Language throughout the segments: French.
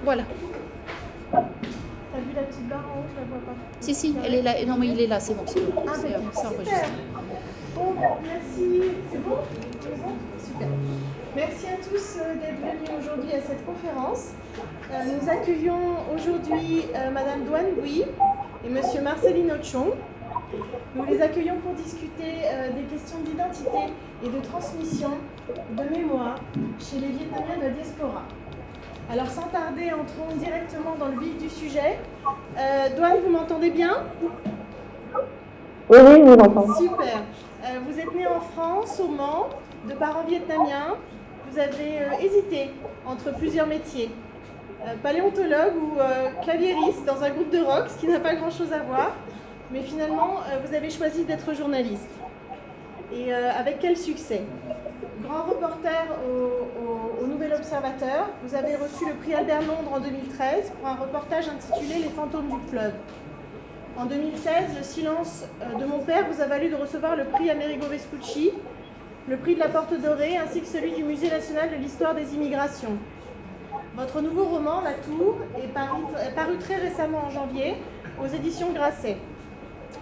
Voilà. T'as vu la petite barre en haut, je la vois pas. Si, elle est là. Non, mais il est là, c'est bon. C'est Super. enregistré. Bon, merci. C'est bon? Super. Merci à tous d'être venus aujourd'hui à cette conférence. Nous accueillons aujourd'hui Madame Duan Bui et Monsieur Marcelino Chong. Nous les accueillons pour discuter des questions d'identité et de transmission de mémoire chez les Vietnamiens de la diaspora. Alors sans tarder, entrons directement dans le vif du sujet. Duan, vous m'entendez bien? Oui, je vous entends. Super. Vous êtes né en France, au Mans, de parents vietnamiens. Vous avez hésité entre plusieurs métiers. Paléontologue ou claviériste dans un groupe de rock, ce qui n'a pas grand-chose à voir. Mais finalement, vous avez choisi d'être journaliste. Et avec quel succès? Grand reporter au Nouvel Observateur, vous avez reçu le prix Albert Londres en 2013 pour un reportage intitulé Les fantômes du fleuve. En 2016, Le silence de mon père vous a valu de recevoir le prix Amerigo Vespucci, le prix de la Porte Dorée ainsi que celui du Musée national de l'histoire des immigrations. Votre nouveau roman, La Tour, est paru très récemment en janvier aux éditions Grasset.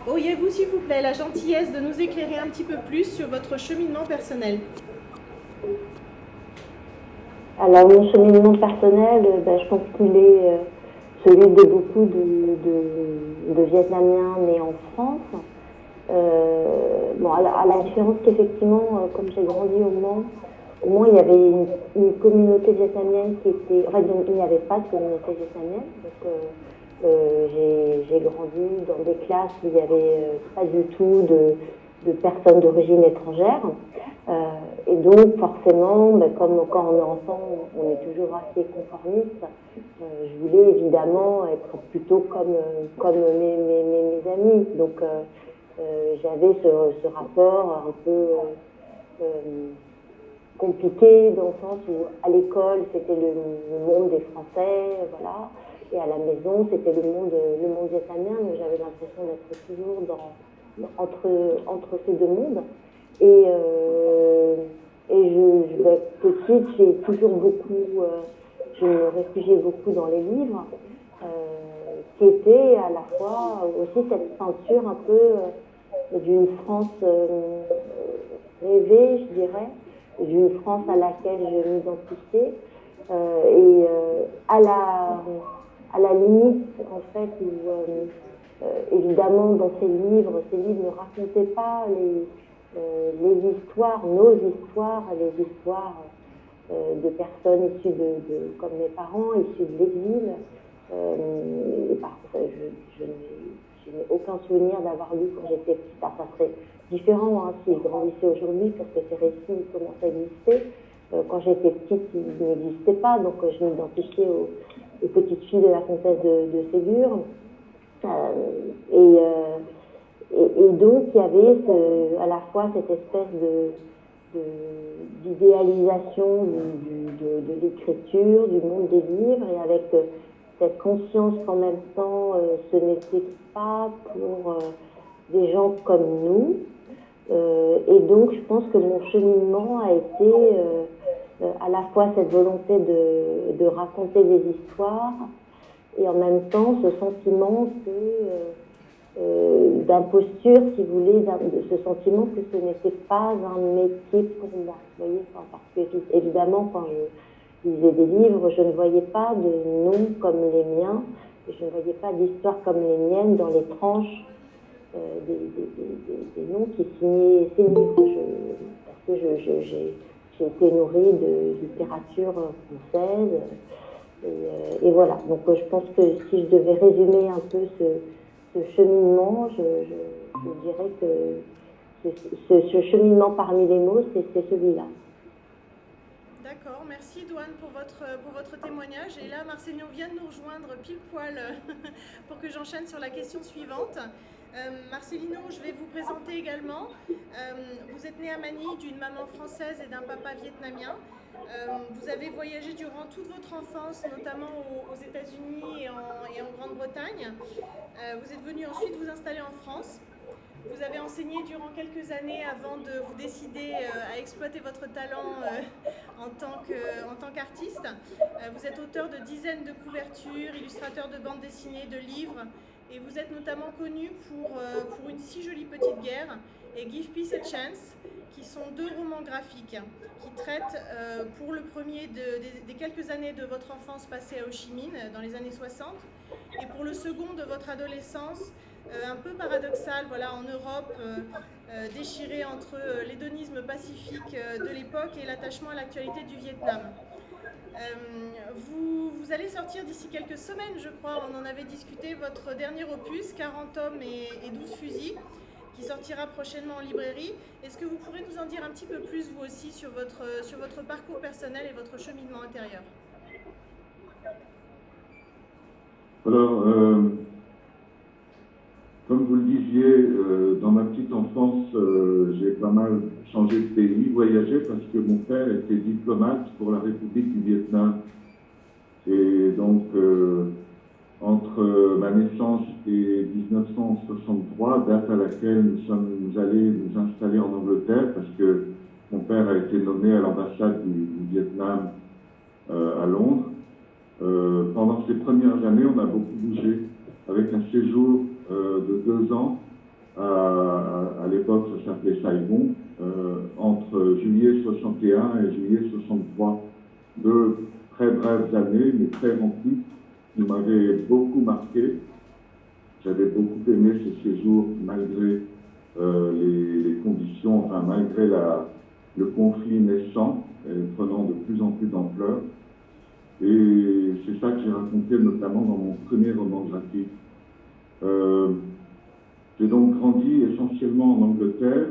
Auriez-vous, s'il vous plaît, la gentillesse de nous éclairer un petit peu plus sur votre cheminement personnel? Alors, mon cheminement personnel, je pense qu'il est celui de beaucoup de Vietnamiens nés en France. À la différence qu'effectivement, comme j'ai grandi au Mans, il y avait une communauté vietnamienne qui était... Enfin, il n'y avait pas de communauté vietnamienne. Donc, j'ai grandi dans des classes où il n'y avait pas du tout de personnes d'origine étrangère. Et donc, forcément, comme quand on est enfant, on est toujours assez conformiste. Je voulais évidemment être plutôt comme mes amis. Donc, j'avais ce rapport un peu compliqué dans le sens où à l'école, c'était le monde des Français, voilà. Et à la maison, c'était le monde vietnamien. Donc, j'avais l'impression d'être toujours entre ces deux mondes. Et petite, j'ai toujours beaucoup, je me réfugiais beaucoup dans les livres, qui étaient à la fois aussi cette peinture un peu d'une France rêvée, je dirais, d'une France à laquelle je m'identifiais, et à la limite, en fait, où évidemment, dans ces livres ne racontaient pas les histoires, nos histoires, les histoires de personnes issues comme mes parents, issues de l'exil. Et par contre, je n'ai aucun souvenir d'avoir lu quand j'étais petite. Ça serait différent s'ils grandissaient aujourd'hui, parce que ces récits commencent à exister. Quand j'étais petite, ils n'existaient pas, donc je m'identifiais aux petites filles de la comtesse de Ségur. Et donc, il y avait à la fois cette espèce d'idéalisation de l'écriture, du monde des livres, et avec cette conscience qu'en même temps, ce n'était pas pour des gens comme nous. Et donc, je pense que mon cheminement a été à la fois cette volonté de raconter des histoires, et en même temps ce sentiment d'imposture, si vous voulez, ce sentiment que ce n'était pas un métier pour moi. Vous voyez, parce que évidemment, quand je lisais des livres, je ne voyais pas de noms comme les miens, et je ne voyais pas d'histoires comme les miennes dans les tranches des noms qui signaient ces livres. Parce que j'ai été nourrie de littérature française. Et voilà, donc je pense que si je devais résumer un peu ce cheminement, je dirais que ce cheminement parmi les mots, c'est celui-là. D'accord, merci Duan pour votre témoignage. Et là, Marcelino vient de nous rejoindre pile poil pour que j'enchaîne sur la question suivante. Marcelino, je vais vous présenter également. Vous êtes né à Manille d'une maman française et d'un papa vietnamien. Vous avez voyagé durant toute votre enfance, notamment aux États-Unis et en Grande-Bretagne. Vous êtes venu ensuite vous installer en France. Vous avez enseigné durant quelques années avant de vous décider à exploiter votre talent en tant qu'artiste. Vous êtes auteur de dizaines de couvertures, illustrateur de bandes dessinées, de livres, et vous êtes notamment connu pour Une si jolie petite guerre et Give Peace a Chance, qui sont deux romans graphiques qui traitent pour le premier des quelques années de votre enfance passée à Ho Chi Minh dans les années 60 et pour le second de votre adolescence un peu paradoxale, voilà, en Europe, déchirée entre l'hédonisme pacifique de l'époque et l'attachement à l'actualité du Vietnam. Vous allez sortir d'ici quelques semaines, je crois, on en avait discuté, votre dernier opus, 40 hommes et 12 fusils, qui sortira prochainement en librairie. Est-ce que vous pourrez nous en dire un petit peu plus, vous aussi, sur votre parcours personnel et votre cheminement intérieur? Alors, comme vous le disiez, dans ma petite enfance, j'ai pas mal changé de pays, voyagé, parce que mon père était diplomate pour la République du Vietnam. Et donc, entre ma naissance et 1963, date à laquelle nous sommes allés nous installer en Angleterre, parce que mon père a été nommé à l'ambassade du Vietnam à Londres. Pendant ces premières années, on a beaucoup bougé, avec un séjour de 2 ans, à l'époque ça s'appelait Saigon, entre juillet 61 et juillet 63. 2 très brèves années, mais très remplies, qui m'avaient beaucoup marqué. J'avais beaucoup aimé ce séjour, malgré les conditions, enfin malgré le conflit naissant, prenant de plus en plus d'ampleur. Et c'est ça que j'ai raconté notamment dans mon premier roman graphique. J'ai donc grandi essentiellement en Angleterre,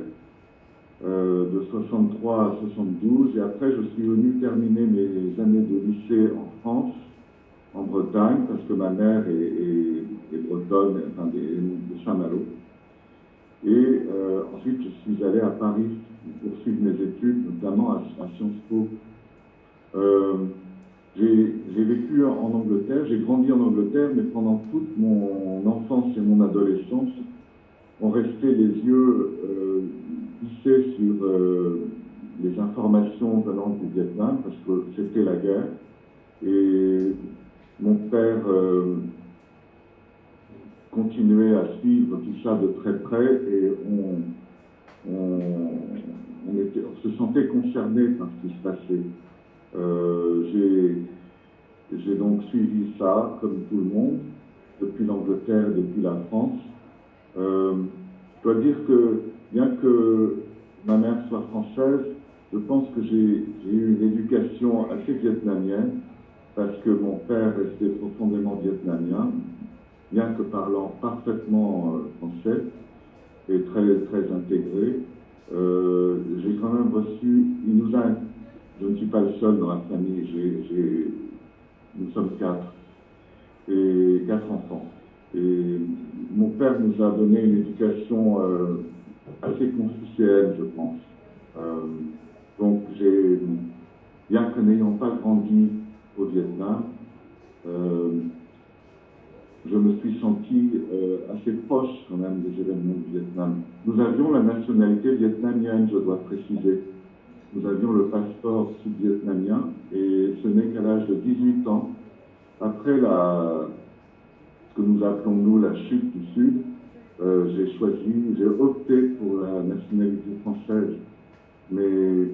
de 63 à 72, et après je suis venu terminer mes années de lycée en France, en Bretagne, parce que ma mère est bretonne, enfin de Saint-Malo. Et ensuite je suis allé à Paris poursuivre mes études, notamment à Sciences Po. J'ai vécu en Angleterre, j'ai grandi en Angleterre, mais pendant toute mon enfance et mon adolescence, on restait les yeux vissés sur les informations venant du Vietnam, parce que c'était la guerre. Et mon père continuait à suivre tout ça de très près, et on se sentait concerné par ce qui se passait. J'ai donc suivi ça, comme tout le monde, depuis l'Angleterre, depuis la France. Je dois dire que, bien que ma mère soit française, je pense que j'ai eu une éducation assez vietnamienne, parce que mon père restait profondément vietnamien, bien que parlant parfaitement français et très, très intégré. J'ai quand même reçu, je ne suis pas le seul dans la famille, nous sommes 4, et 4 enfants. Et mon père nous a donné une éducation assez confucéenne, je pense. Donc bien que n'ayant pas grandi au Vietnam, je me suis senti assez proche quand même des événements du Vietnam. Nous avions la nationalité vietnamienne, je dois préciser. Nous avions le passeport sud-vietnamien, et ce n'est qu'à l'âge de 18 ans, après ce que nous appelons nous la chute du Sud, j'ai opté pour la nationalité française. Mais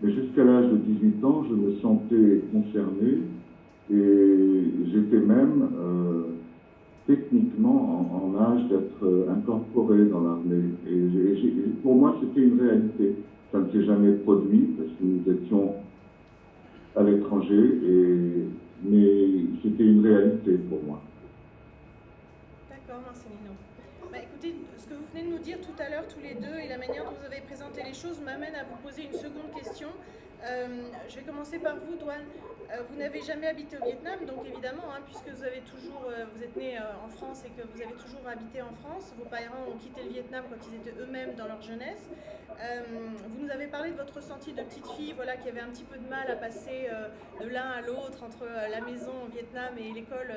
jusqu'à l'âge de 18 ans, je me sentais concerné, et j'étais même techniquement en âge d'être incorporé dans l'armée. Et pour moi, c'était une réalité. Ça ne s'est jamais produit, parce que nous étions à l'étranger, mais c'était une réalité pour moi. D'accord, Marcelino. Écoutez, ce que vous venez de nous dire tout à l'heure, tous les deux, et la manière dont vous avez présenté les choses m'amène à vous poser une seconde question. Je vais commencer par vous, Douane. Vous n'avez jamais habité au Vietnam, donc évidemment, puisque vous avez toujours, vous êtes né en France et que vous avez toujours habité en France. Vos parents ont quitté le Vietnam quand ils étaient eux-mêmes dans leur jeunesse. Vous nous avez parlé de votre ressenti de petite fille, voilà, qui avait un petit peu de mal à passer de l'un à l'autre entre la maison au Vietnam et l'école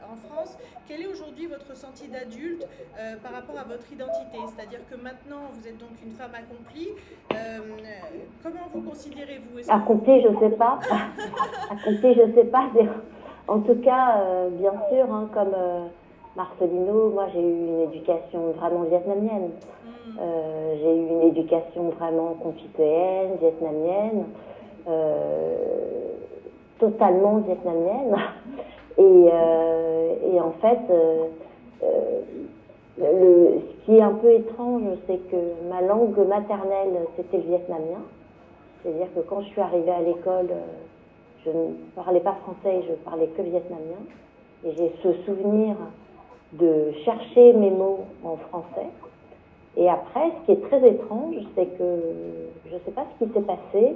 en France. Quel est aujourd'hui votre ressenti d'adulte par rapport à votre identité? C'est-à-dire que maintenant, vous êtes donc une femme accomplie. Comment vous considérez-vous? Accomplie, je ne sais pas. Accomplie, je ne sais pas. En tout cas, bien sûr, comme Marcelino, moi j'ai eu une éducation vraiment vietnamienne. J'ai eu une éducation vraiment confucéenne, vietnamienne, totalement vietnamienne. Et en fait, ce qui est un peu étrange, c'est que ma langue maternelle, c'était le vietnamien. C'est-à-dire que quand je suis arrivée à l'école, je ne parlais pas français, je parlais que vietnamien. Et j'ai ce souvenir de chercher mes mots en français. Et après, ce qui est très étrange, c'est que je ne sais pas ce qui s'est passé,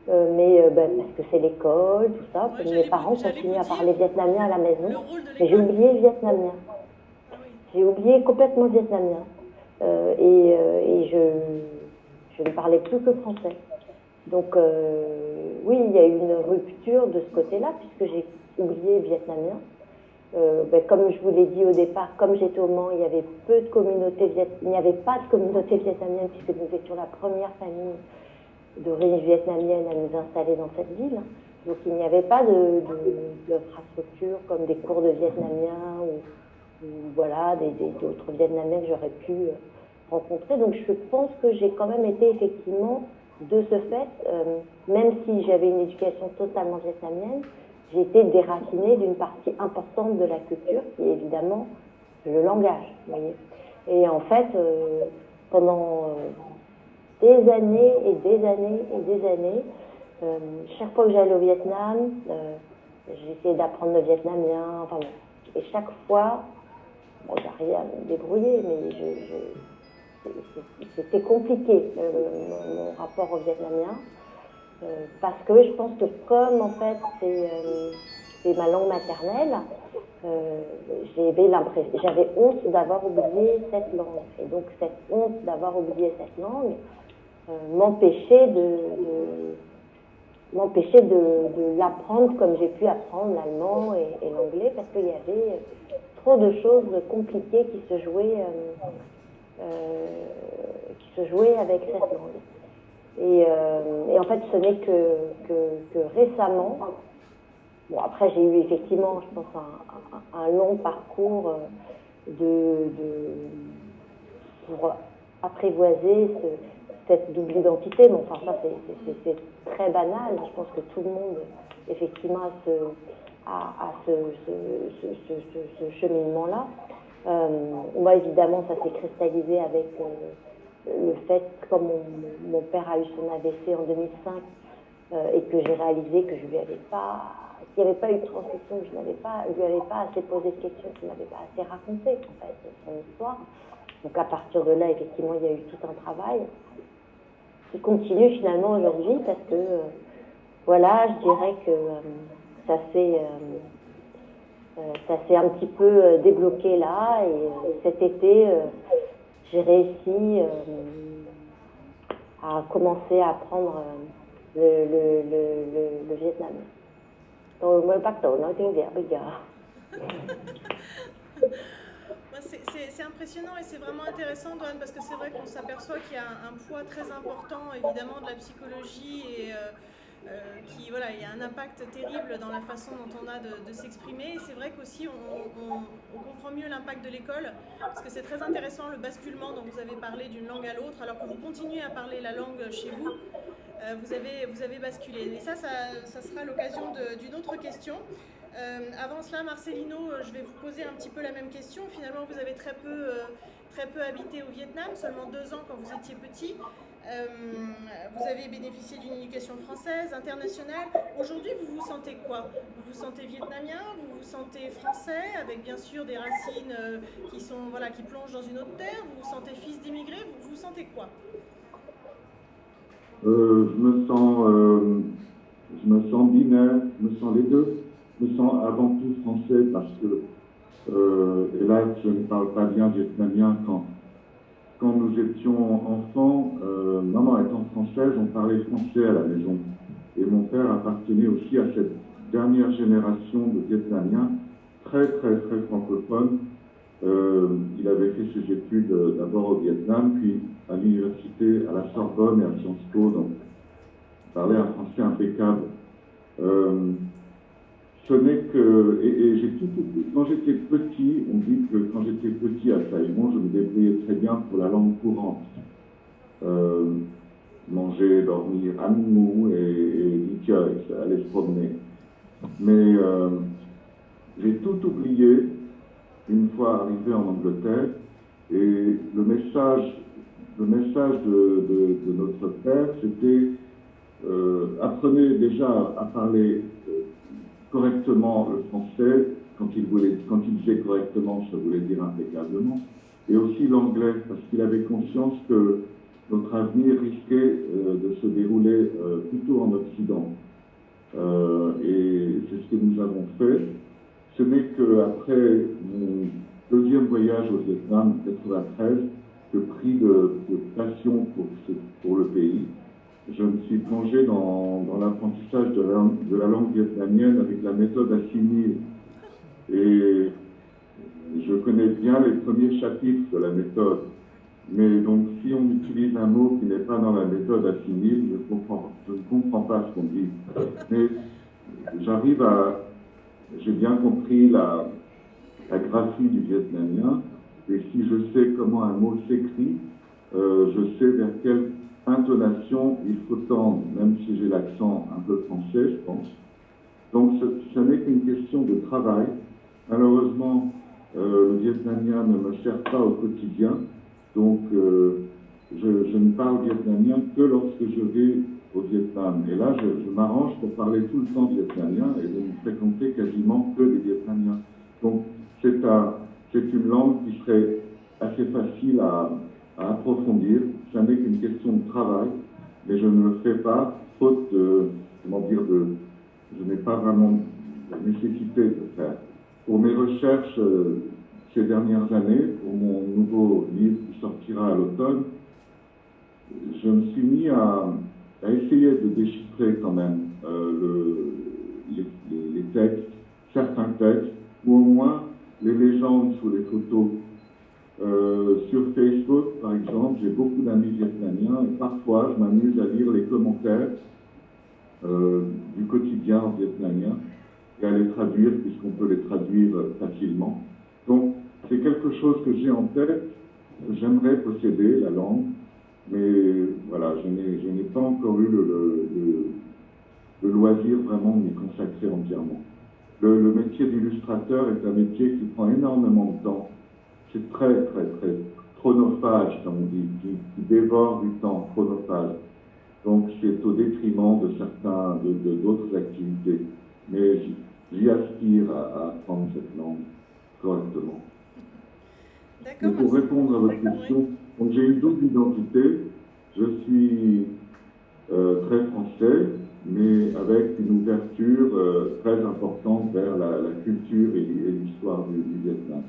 mais parce que c'est l'école, tout ça, Ouais, mes parents continuent à parler vietnamien à la maison, mais j'ai oublié le vietnamien. Ah oui. J'ai oublié complètement le vietnamien. Et je ne parlais plus que français. Donc oui, il y a eu une rupture de ce côté-là, puisque j'ai oublié le vietnamien. Comme je vous l'ai dit au départ, comme j'étais au Mans, il y avait peu de communautés il n'y avait pas de communauté vietnamienne, puisque nous étions la première famille d'origine vietnamienne à nous installer dans cette ville. Donc il n'y avait pas d'infrastructure comme des cours de vietnamien ou voilà, d'autres vietnamiens que j'aurais pu rencontrer. Donc je pense que j'ai quand même été effectivement, de ce fait, même si j'avais une éducation totalement vietnamienne, j'ai été déracinée d'une partie importante de la culture, qui est évidemment le langage. Vous voyez. Et en fait, pendant des années et des années et des années, chaque fois que j'allais au Vietnam, j'essayais d'apprendre le vietnamien, enfin bon. Et chaque fois, bon, j'arrivais à me débrouiller, mais c'était compliqué, mon rapport au vietnamien. Parce que je pense que comme en fait c'est ma langue maternelle, j'avais honte d'avoir oublié cette langue. Et donc cette honte d'avoir oublié cette langue m'empêchait de l'apprendre comme j'ai pu apprendre l'allemand et l'anglais, parce qu'il y avait trop de choses compliquées qui se jouaient avec cette langue. Et en fait, ce n'est que récemment, bon après j'ai eu effectivement, je pense, un long parcours pour apprivoiser cette double identité, mais enfin ça c'est très banal. Je pense que tout le monde effectivement a ce cheminement-là. Moi évidemment ça s'est cristallisé avec le fait, comme mon père a eu son AVC en 2005 et que j'ai réalisé que je lui avais pas, qu'il n'y avait pas eu de transmission, que je lui avais pas assez posé de questions, qu'il m'avait pas assez raconté en fait son histoire. Donc à partir de là, effectivement, il y a eu tout un travail qui continue finalement aujourd'hui, parce que voilà, je dirais que ça s'est un petit peu débloqué là, et cet été j'ai réussi à commencer à apprendre le vietnamien. Tôi mới bắt đầu nói tiếng Việt bây giờ. C'est impressionnant et c'est vraiment intéressant, Douane, parce que c'est vrai qu'on s'aperçoit qu'il y a un poids très important, évidemment, de la psychologie et qui, voilà, il y a un impact terrible dans la façon dont on a de s'exprimer. Et c'est vrai qu'aussi on comprend mieux l'impact de l'école, parce que c'est très intéressant le basculement dont vous avez parlé d'une langue à l'autre, alors que vous continuez à parler la langue chez vous. Vous avez basculé. Et ça sera l'occasion d'une autre question. Avant cela, Marcelino, je vais vous poser un petit peu la même question. Finalement, vous avez très peu habité au Vietnam, seulement 2 ans quand vous étiez petit. Vous avez bénéficié d'une éducation française, internationale. Aujourd'hui, vous vous sentez quoi? Vous vous sentez vietnamien? Vous vous sentez français, avec bien sûr des racines qui plongent dans une autre terre? Vous vous sentez fils d'immigrés? Vous vous sentez quoi? Je me sens binaire, je me sens les deux. Je me sens avant tout français parce que, et là je ne parle pas bien vietnamien, quand nous étions enfants, maman étant française, on parlait français à la maison. Et mon père appartenait aussi à cette dernière génération de Vietnamiens, très francophones. Il avait fait ses études d'abord au Vietnam, puis à l'université, à la Sorbonne et à Sciences Po, donc il parlait un français impeccable. Ce n'est que, et j'ai tout, quand j'étais petit, on dit que quand j'étais petit à Saigon, je me débrouillais très bien pour la langue courante. Manger, dormir, amou et aller se promener. Mais j'ai tout oublié une fois arrivé en Angleterre, et le message de notre père, c'était apprenez déjà à parler correctement le français. Quand il disait correctement, ça voulait dire impeccablement, et aussi l'anglais, parce qu'il avait conscience que notre avenir risquait de se dérouler plutôt en Occident. Et c'est ce que nous avons fait. Ce n'est qu'après mon deuxième voyage au Vietnam en 1993, que pris de passion pour le pays, je me suis plongé dans l'apprentissage de la langue vietnamienne avec la méthode Assimil. Et je connais bien les premiers chapitres de la méthode. Mais donc, si on utilise un mot qui n'est pas dans la méthode Assimil, je ne comprends pas ce qu'on dit. Mais j'ai bien compris la graphie du vietnamien, et si je sais comment un mot s'écrit, je sais vers quelle intonation il faut tendre, même si j'ai l'accent un peu français, je pense. Donc ce n'est qu'une question de travail. Malheureusement, le vietnamien ne me sert pas au quotidien, donc je ne parle vietnamien que lorsque je vais au Vietnam. Et là, je m'arrange pour parler tout le temps vietnamien et de ne fréquenter quasiment que des Vietnamiens. Donc c'est une langue qui serait assez facile à approfondir. Ça n'est qu'une question de travail, mais je ne le fais pas, faute de, je n'ai pas vraiment la nécessité de le faire. Pour mes recherches ces dernières années, pour mon nouveau livre qui sortira à l'automne, je me suis mis à essayer de déchiffrer quand même les textes, certains textes, ou au moins les légendes sous les photos. Sur Facebook, par exemple, j'ai beaucoup d'amis vietnamiens et parfois je m'amuse à lire les commentaires du quotidien vietnamien et à les traduire, puisqu'on peut les traduire facilement. Donc, c'est quelque chose que j'ai en tête. J'aimerais posséder la langue, mais voilà, je n'ai pas encore eu le loisir vraiment de m'y consacrer entièrement. Le métier d'illustrateur est un métier qui prend énormément de temps. C'est très chronophage, comme on dit, qui dévore du temps, chronophage. Donc c'est au détriment de d'autres activités. Mais j'y aspire à apprendre cette langue correctement. Et pour répondre à votre question, donc j'ai une double identité. Je suis très français, mais avec une ouverture très importante vers la culture et l'histoire du Vietnam.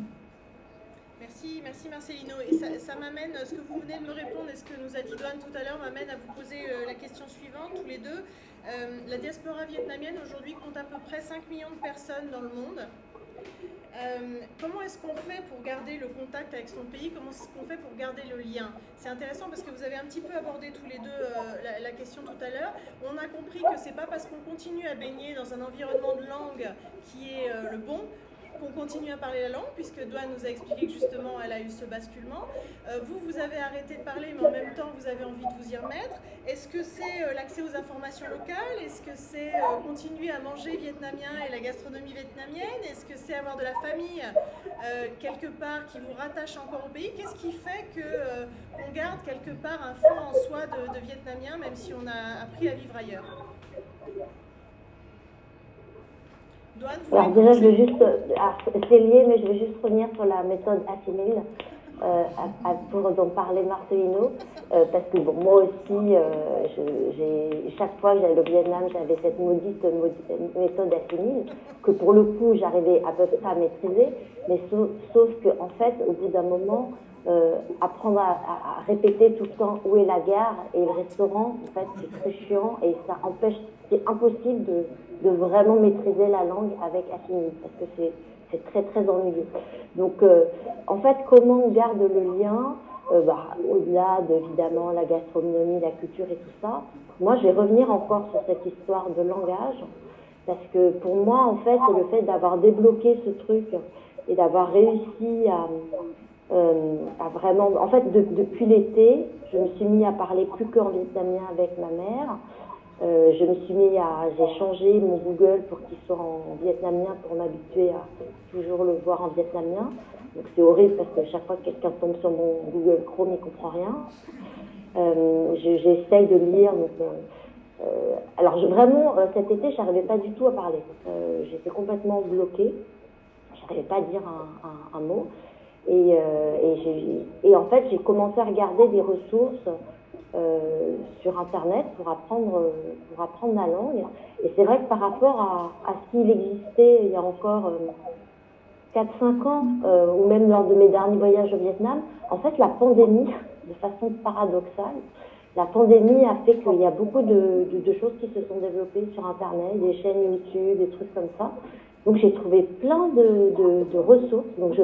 Merci Marcelino. Et ça m'amène, ce que vous venez de me répondre et ce que nous a dit Doan tout à l'heure m'amène à vous poser la question suivante, tous les deux. La diaspora vietnamienne aujourd'hui compte à peu près 5 millions de personnes dans le monde. Comment est-ce qu'on fait pour garder le contact avec son pays? Comment est-ce qu'on fait pour garder le lien? C'est intéressant parce que vous avez un petit peu abordé tous les deux la question tout à l'heure. On a compris que c'est pas parce qu'on continue à baigner dans un environnement de langue qui est le bon qu'on continue à parler la langue, puisque Doan nous a expliqué que justement elle a eu ce basculement. Vous avez arrêté de parler, mais en même temps vous avez envie de vous y remettre. Est-ce que c'est l'accès aux informations locales? Est-ce que c'est continuer à manger vietnamien et la gastronomie vietnamienne? Est-ce que c'est avoir de la famille quelque part qui vous rattache encore au pays? Qu'est-ce qui fait qu'on garde quelque part un fond en soi de vietnamien, même si on a appris à vivre ailleurs? Alors déjà, c'est lié, mais je vais juste revenir sur la méthode Assimil. pour en parler Marcelino, parce que bon, moi aussi, chaque fois que j'allais au Vietnam, j'avais cette maudite méthode assimile, que pour le coup, j'arrivais à peu près à maîtriser, mais sauf que en fait, au bout d'un moment, apprendre à répéter tout le temps où est la gare et le restaurant, en fait, c'est très chiant et ça empêche, c'est impossible de vraiment maîtriser la langue avec assimile, parce que c'est très très ennuyeux. Donc en fait, comment on garde le lien, au-delà évidemment la gastronomie, la culture et tout ça, moi je vais revenir encore sur cette histoire de langage, parce que pour moi en fait, le fait d'avoir débloqué ce truc et d'avoir réussi à vraiment, en fait depuis l'été, je me suis mis à parler plus qu'en vietnamien avec ma mère. Je me suis mis j'ai changé mon Google pour qu'il soit en vietnamien pour m'habituer à toujours le voir en vietnamien. Donc c'est horrible parce que chaque fois que quelqu'un tombe sur mon Google Chrome, il ne comprend rien. J'essaye de lire. Donc, alors vraiment, cet été, je n'arrivais pas du tout à parler. J'étais complètement bloquée. Je n'arrivais pas à dire un mot. Et en fait, j'ai commencé à regarder des ressources sur Internet pour apprendre la langue. Et c'est vrai que par rapport à ce qu'il existait il y a encore 4-5 ans, ou même lors de mes derniers voyages au Vietnam, en fait, la pandémie, de façon paradoxale, la pandémie a fait qu'il y a beaucoup de choses qui se sont développées sur Internet, des chaînes YouTube, des trucs comme ça. Donc j'ai trouvé plein de ressources. Donc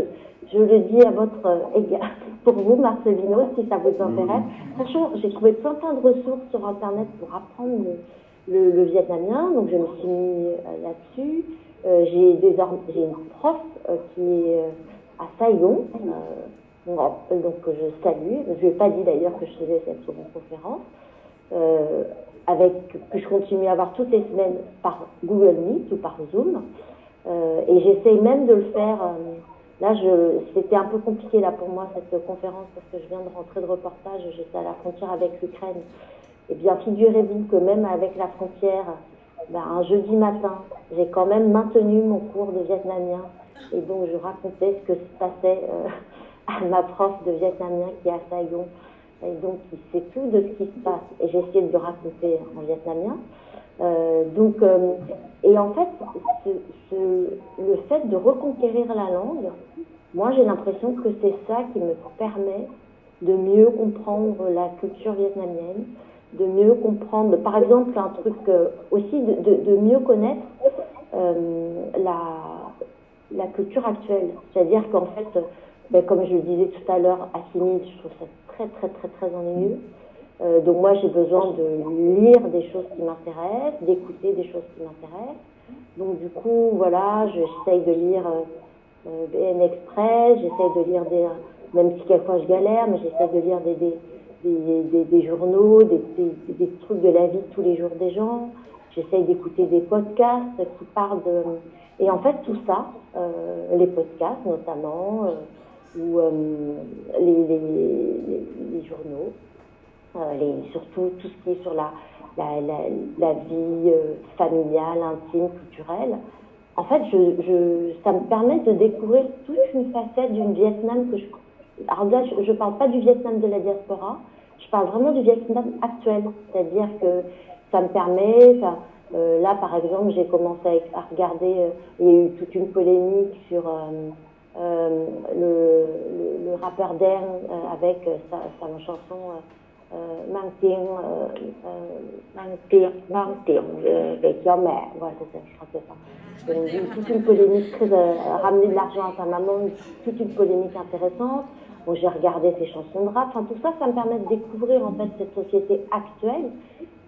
je le dis à votre égard, pour vous, Marcelino, si ça vous intéresse. Franchement, j'ai trouvé plein de ressources sur Internet pour apprendre le vietnamien. Donc je me suis mis là-dessus. J'ai une prof qui est à Saigon, donc que je salue. Je lui ai pas dit d'ailleurs que je faisais cette conférence. Que je continue à avoir toutes les semaines par Google Meet ou par Zoom. Et j'essaye même de le faire. Là, c'était un peu compliqué là pour moi cette conférence parce que je viens de rentrer de reportage. J'étais à la frontière avec l'Ukraine. Et bien, figurez-vous que même avec la frontière, un jeudi matin, j'ai quand même maintenu mon cours de vietnamien. Et donc, je racontais ce que se passait à ma prof de vietnamien qui est à Saigon. Et donc, il sait tout de ce qui se passe. Et j'ai essayé de le raconter en vietnamien. Et en fait, le fait de reconquérir la langue, moi j'ai l'impression que c'est ça qui me permet de mieux comprendre la culture vietnamienne, de mieux comprendre, par exemple, un truc aussi de mieux connaître la culture actuelle. C'est-à-dire qu'en fait, comme je le disais tout à l'heure, assimile, je trouve ça très très très très ennuyeux. Donc moi j'ai besoin de lire des choses qui m'intéressent, d'écouter des choses qui m'intéressent. Donc du coup voilà, j'essaye de lire BN Express, j'essaye de lire même si quelquefois je galère, mais j'essaye de lire des journaux, des trucs de la vie de tous les jours des gens. J'essaye d'écouter des podcasts qui parlent et en fait tout ça, les podcasts notamment, ou les journaux. Surtout tout ce qui est sur la vie familiale, intime, culturelle. En fait, ça me permet de découvrir toute une facette du Vietnam que alors là, je ne parle pas du Vietnam de la diaspora, je parle vraiment du Vietnam actuel. C'est-à-dire que ça me permet, là par exemple, j'ai commencé à regarder, il y a eu toute une polémique sur le rappeur Dern avec sa chanson Mang tiếng về cho mẹ, voilà, c'est ça, je crois que c'est ça. Donc, toute une polémique très ramener de l'argent à sa maman, toute une polémique intéressante. Bon, j'ai regardé ses chansons de rap, tout ça, ça me permet de découvrir en fait cette société actuelle.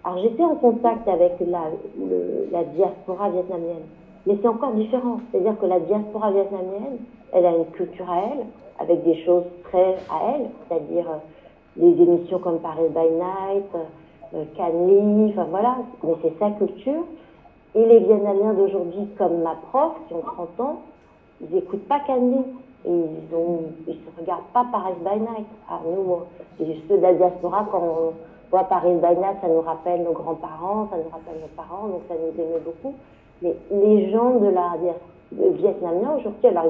Alors j'étais en contact avec la diaspora vietnamienne, mais c'est encore différent. C'est-à-dire que la diaspora vietnamienne, elle a une culture à elle, avec des choses très à elle, c'est-à-dire des émissions comme Paris by Night, Canly, enfin voilà, mais c'est sa culture. Et les Vietnamiens d'aujourd'hui, comme ma prof, qui ont 30 ans, ils n'écoutent pas Canly. Et ils ne regardent pas Paris by Night. Alors nous, ceux de la diaspora, quand on voit Paris by Night, ça nous rappelle nos grands-parents, ça nous rappelle nos parents, donc ça nous aimait beaucoup. Mais les gens de la vietnamiens aujourd'hui, alors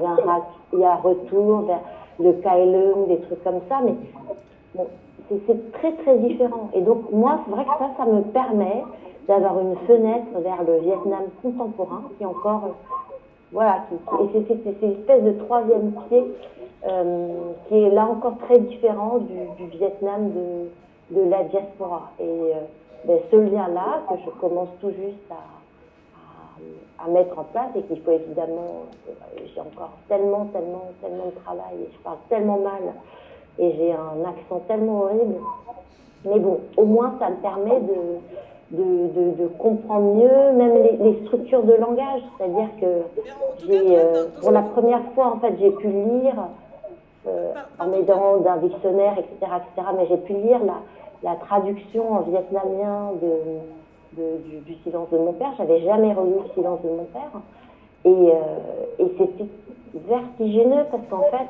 il y a un retour le Kai Leung, des trucs comme ça, mais bon, c'est très très différent. Et donc moi, c'est vrai que ça me permet d'avoir une fenêtre vers le Vietnam contemporain, qui est encore, voilà, et c'est une espèce de troisième pied qui est là encore très différent du Vietnam de la diaspora. Et ce lien-là, que je commence tout juste à mettre en place, et qu'il faut évidemment, j'ai encore tellement de travail, et je parle tellement mal, et j'ai un accent tellement horrible, mais bon, au moins ça me permet de comprendre mieux même les structures de langage, c'est-à-dire que pour la première fois en fait j'ai pu lire en m'aidant d'un dictionnaire, etc., mais j'ai pu lire la traduction en vietnamien du Silence de mon père. J'avais jamais relu le Silence de mon père, et c'était vertigineux parce qu'en fait,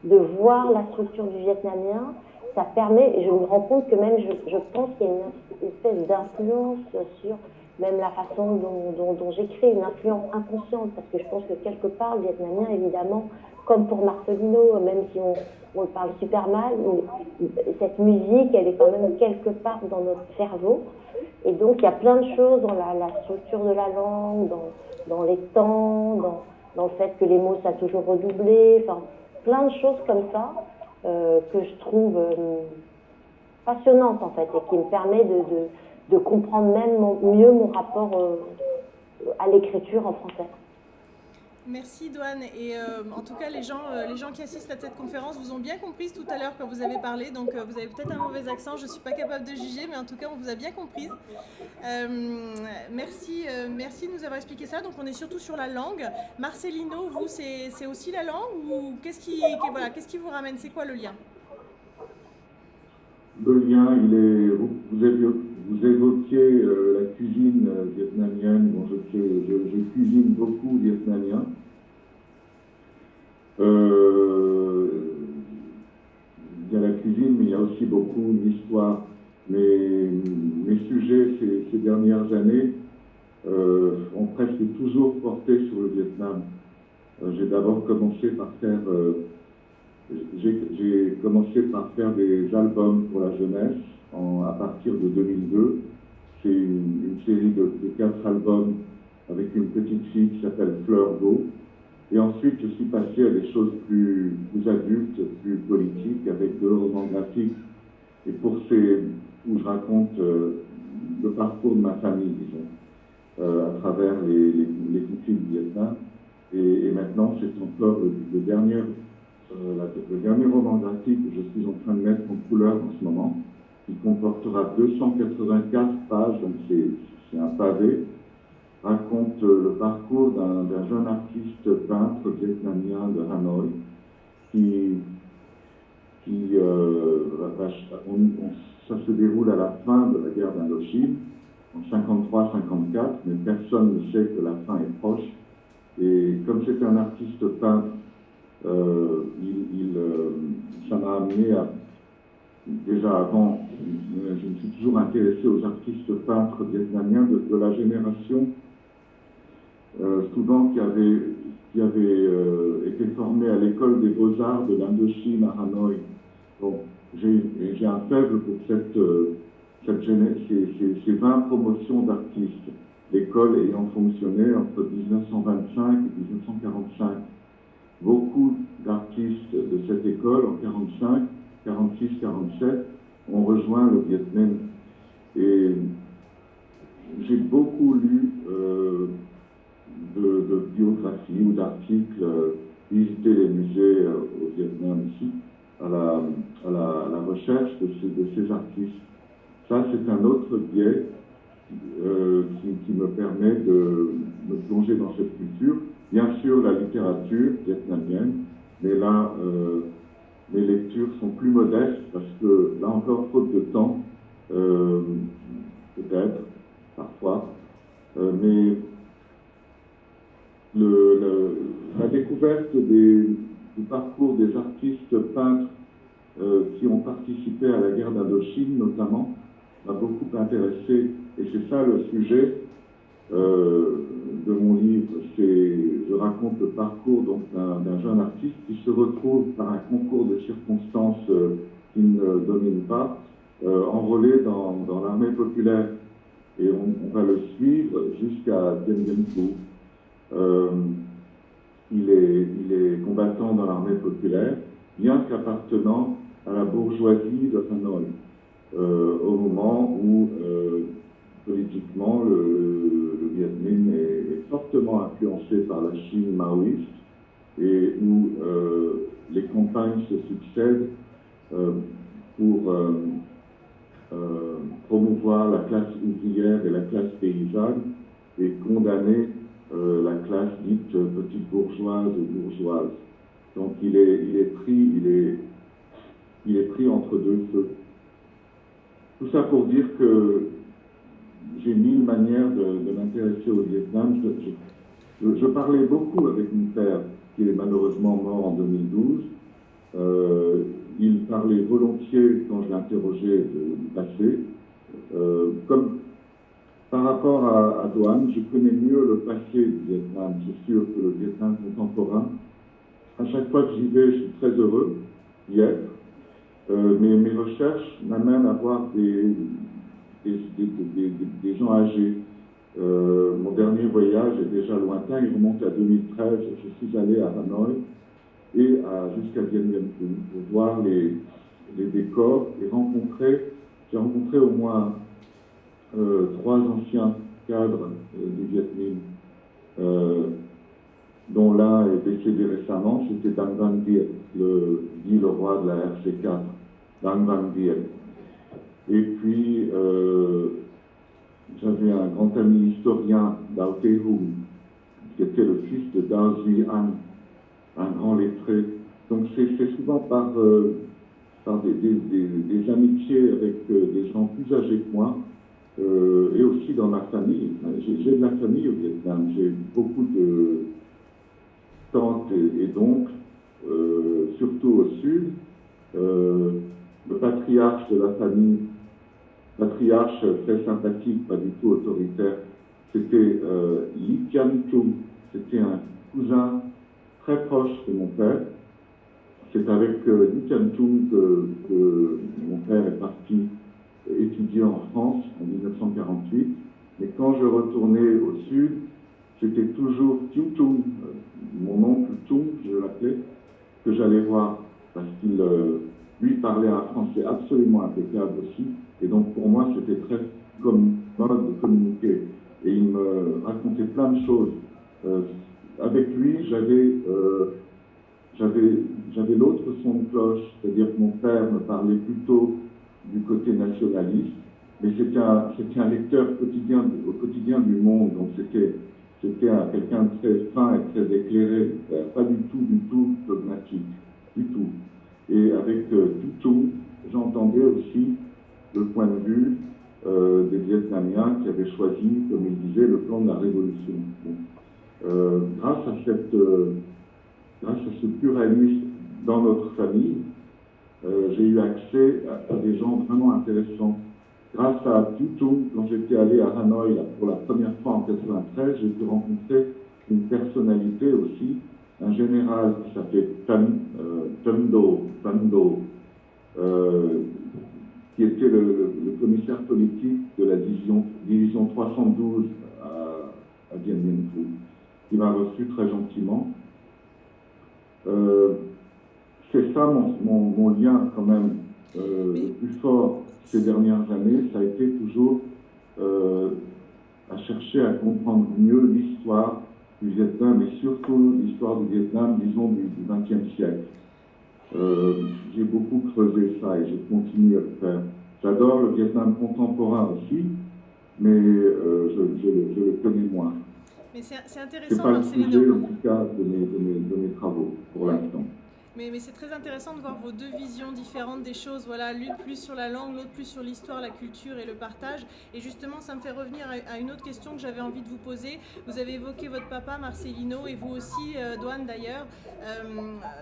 de voir la structure du vietnamien, ça permet, et je me rends compte que même, je pense qu'il y a une espèce d'influence sur même la façon dont j'écris, une influence inconsciente, parce que je pense que quelque part, le vietnamien, évidemment, comme pour Marcelino, même si on le parle super mal, cette musique, elle est quand même quelque part dans notre cerveau. Et donc, il y a plein de choses dans la structure de la langue, dans les temps, dans le fait que les mots, ça a toujours redoublé, enfin, plein de choses comme ça que je trouve passionnantes, en fait, et qui me permet de comprendre même mieux mon rapport à l'écriture en français. Merci Douane, et en tout cas les gens qui assistent à cette conférence vous ont bien comprise tout à l'heure quand vous avez parlé, donc vous avez peut-être un mauvais accent, je ne suis pas capable de juger, mais en tout cas on vous a bien comprise. Merci de nous avoir expliqué ça. Donc on est surtout sur la langue. Marcelino, vous c'est aussi la langue, ou qu'est-ce qui vous ramène, c'est quoi le lien? Le lien, vous évoquiez la cuisine vietnamienne. Bon, je cuisine beaucoup vietnamien. Il y a la cuisine, mais il y a aussi beaucoup l'histoire. Mes sujets ces dernières années ont presque toujours porté sur le Vietnam. J'ai d'abord commencé par faire des albums pour la jeunesse à partir de 2002. C'est une série de 4 albums avec une petite fille qui s'appelle Fleur d'eau. Et ensuite, je suis passé à des choses plus adultes, plus politiques, avec de romans graphiques, et où je raconte le parcours de ma famille, disons, à travers les conflits du Vietnam. Et maintenant, c'est encore le dernier roman graphique que je suis en train de mettre en couleur en ce moment, qui comportera 284 pages, donc c'est un pavé, raconte le parcours d'un jeune artiste peintre vietnamien de Hanoï ça se déroule à la fin de la guerre d'Indochine, en 53-54, mais personne ne sait que la fin est proche. Et comme c'est un artiste peintre, ça m'a amené à, déjà avant, je me suis toujours intéressé aux artistes peintres vietnamiens de la génération souvent qui avait été formé à l'école des beaux-arts de l'Indochine à Hanoï. Bon, j'ai un faible pour ces 20 promotions d'artistes, l'école ayant fonctionné entre 1925 et 1945. Beaucoup d'artistes de cette école, en 45, 46, 47, ont rejoint le Vietnam. Et j'ai beaucoup lu de biographies ou d'articles, visiter les musées au Vietnam ici, à la recherche de ces artistes. Ça, c'est un autre biais qui me permet de me plonger dans cette culture. Bien sûr, la littérature vietnamienne, mais là, mes lectures sont plus modestes parce que, là encore, faute de temps, peut-être, parfois, mais la découverte du parcours des artistes peintres qui ont participé à la guerre d'Indochine, notamment, m'a beaucoup intéressé. Et c'est ça le sujet de mon livre. Je raconte le parcours donc, d'un jeune artiste qui se retrouve par un concours de circonstances qu'il ne domine pas, enrôlé dans l'armée populaire. Et on va le suivre jusqu'à Dien Bien Phu. Il est combattant dans l'armée populaire, bien qu'appartenant à la bourgeoisie de Hanoï, au moment où politiquement le Viet Minh est fortement influencé par la Chine maoïste et où les campagnes se succèdent pour promouvoir la classe ouvrière et la classe paysanne et condamner la classe dite petite bourgeoise ou bourgeoise. Donc il est pris entre deux feux. Tout ça pour dire que j'ai mille manières de m'intéresser au Vietnam. Je parlais beaucoup avec mon père, qui est malheureusement mort en 2012. Il parlait volontiers quand je l'interrogeais du passé. Comme par rapport à Doan, je connais mieux le passé du Vietnam. C'est sûr que le Vietnam contemporain, à chaque fois que j'y vais, je suis très heureux d'y être. Mais mes recherches m'amènent à voir des gens âgés. Mon dernier voyage est déjà lointain, il remonte à 2013. Je suis allé à Hanoï et jusqu'à Dien Bien Phu pour voir les décors et j'ai rencontré au moins 3 anciens cadres du Viet Minh, dont l'un est décédé récemment, c'était Dang Van Diet, dit le roi de la RC4, Dang Van Diet. Et puis, j'avais un grand ami historien, Dao Te Hung, qui était le fils de Dao Duy An, un grand lettré. Donc c'est souvent par des amitiés avec des gens plus âgés que moi, et aussi dans ma famille. J'ai de la famille au Vietnam, j'ai beaucoup de tantes et d'oncles, surtout au sud. Le patriarche de la famille, patriarche très sympathique, pas du tout autoritaire, c'était Lee Tian Chung, c'était un cousin très proche de mon père. C'est avec Lee Tian Chung que mon père est parti étudier en France en 1948. Mais quand je retournais au sud, c'était toujours Tiu Chung, mon oncle Chung, je l'appelais, que j'allais voir, parce qu'il lui parlait un français absolument impeccable aussi. Et donc pour moi, c'était très commode de communiquer. Et il me racontait plein de choses. Avec lui, j'avais l'autre son de cloche, c'est-à-dire que mon père me parlait plutôt du côté nationaliste, mais c'était un lecteur au quotidien du monde, donc c'était quelqu'un de très fin et très éclairé, pas du tout dogmatique, du tout. Et avec Tutu, j'entendais aussi le point de vue des Vietnamiens qui avaient choisi, comme il disait, le plan de la révolution. Donc, grâce à ce pluralisme dans notre famille, j'ai eu accès à des gens vraiment intéressants. Grâce à Tutu, quand j'étais allé à Hanoï pour la première fois en 1993, j'ai pu rencontrer une personnalité aussi, un général qui s'appelait Tan Do, qui était le commissaire politique de la division 312 à Dien Bien Phu, qui m'a reçu très gentiment. C'est ça mon lien quand même le plus fort ces dernières années, ça a été toujours à chercher à comprendre mieux l'histoire du Vietnam et surtout l'histoire du Vietnam, disons, du XXe siècle. J'ai beaucoup creusé ça et je continue à le faire. J'adore le Vietnam contemporain aussi, mais je le connais moins. Mais c'est intéressant, c'est pas le Marcelino. sujet, en tout cas, de mes travaux, pour l'instant. Mais c'est très intéressant de voir vos deux visions différentes des choses. Voilà, l'une plus sur la langue, l'autre plus sur l'histoire, la culture et le partage. Et justement, ça me fait revenir à une autre question que j'avais envie de vous poser. Vous avez évoqué votre papa, Marcelino, et vous aussi, Doan d'ailleurs.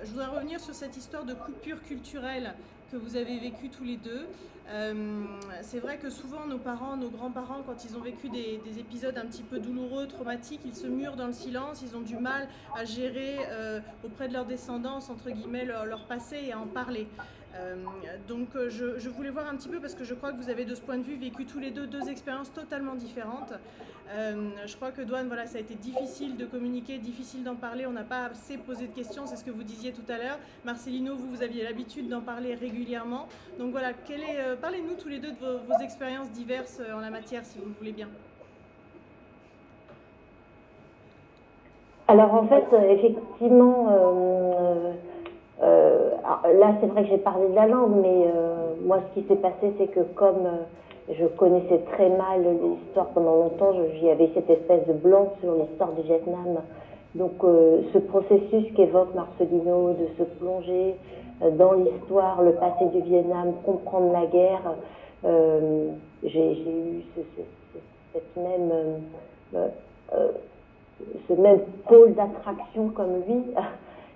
Je voudrais revenir sur cette histoire de coupure culturelle que vous avez vécu tous les deux. C'est vrai que souvent nos parents, nos grands-parents, quand ils ont vécu des épisodes un petit peu douloureux, traumatiques, ils se murent dans le silence, ils ont du mal à gérer auprès de leur descendance, entre guillemets, leur passé et à en parler. Donc je voulais voir un petit peu, parce que je crois que vous avez de ce point de vue vécu tous les deux expériences totalement différentes. Je crois que Douane, voilà, ça a été difficile de communiquer, difficile d'en parler, on n'a pas assez posé de questions, c'est ce que vous disiez tout à l'heure. Marcelino, vous aviez l'habitude d'en parler régulièrement. Donc voilà, parlez-nous tous les deux de vos expériences diverses en la matière, si vous le voulez bien. Alors en fait, effectivement, là c'est vrai que j'ai parlé de la langue, mais moi ce qui s'est passé, c'est que comme je connaissais très mal l'histoire pendant longtemps, j'y avais cette espèce de blanc sur l'histoire du Vietnam. Donc ce processus qu'évoque Marcelino de se plonger dans l'histoire, le passé du Vietnam, comprendre la guerre, j'ai eu ce même pôle d'attraction comme lui.